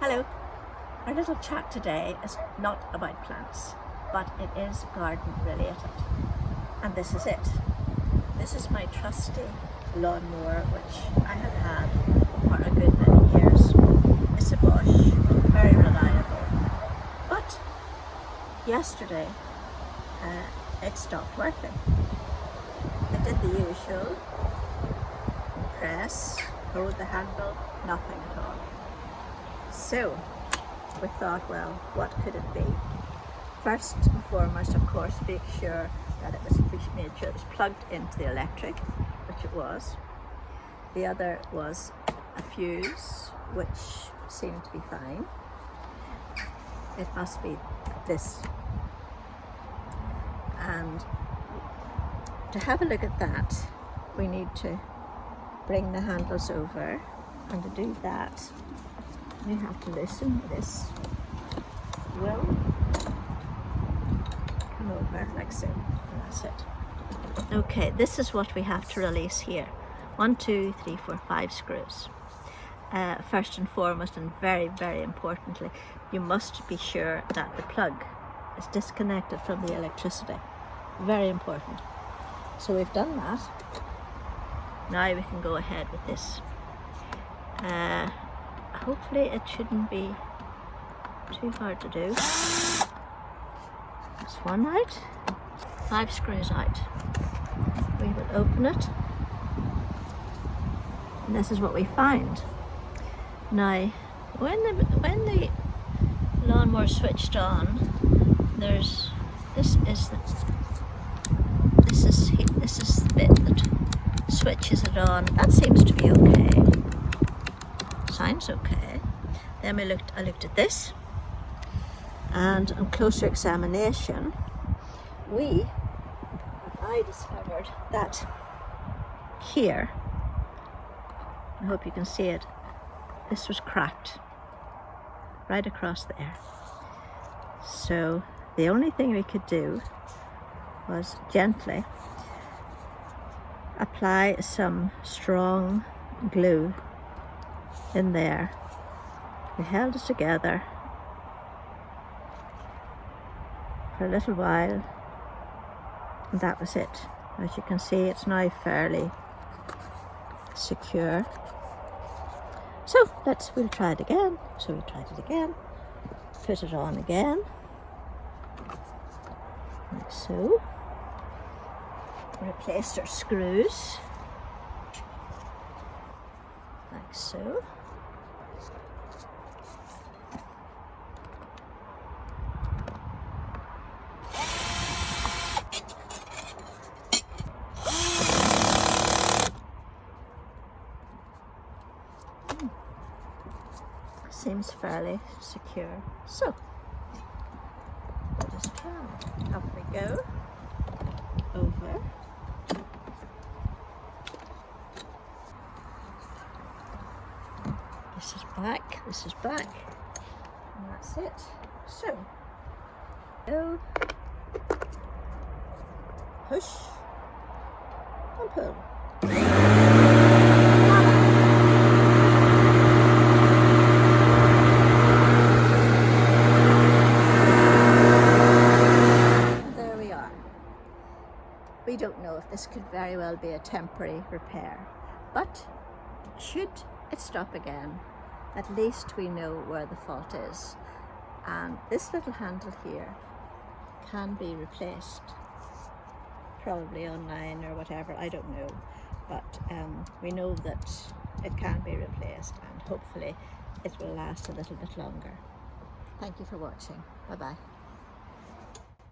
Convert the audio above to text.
Hello. Our little chat today is not about plants, but it is garden related. And this is it. This is my trusty lawnmower, which I have had for a good many years. It's a Bosch, very reliable. But yesterday, it stopped working. It did the usual, press, hold the handle, nothing at all. So we thought, well, what could it be? First and foremost, of course, make sure that we made sure it was plugged into the electric, which it was. The other was a fuse, which seemed to be fine. It must be this. And to have a look at that, we need to bring the handles over, and to do that, we have to loosen this. Will come over like so, and that's it. Okay, this is what we have to release here. 1, 2, 3, 4, 5 screws. First and foremost, and very, very importantly, you must be sure that the plug is disconnected from the electricity. Very important. So we've done that. Now we can go ahead with this. Hopefully it shouldn't be too hard to do. That's one out, 5 screws out. We will open it, and this is what we find. Now, when the lawnmower switched on, this is the bit that switches it on. That seems to be okay. Sounds okay. Then I looked at this, and on closer examination, I discovered that here, I hope you can see it, this was cracked right across there. So the only thing we could do was gently apply some strong glue in there. We held it together for a little while, and that was it. As you can see, it's now fairly secure. So we'll try it again. So we tried it again, put it on again, like so. Replaced our screws, like so. Seems fairly secure. So let us try. Up we go. Over. This is back. This is back. And that's it. So go, push, and pull. We don't know if this could very well be a temporary repair, but should it stop again, at least we know where the fault is. And this little handle here can be replaced, probably online or whatever, I don't know, but we know that it can be replaced, and hopefully it will last a little bit longer. Thank you for watching. Bye bye.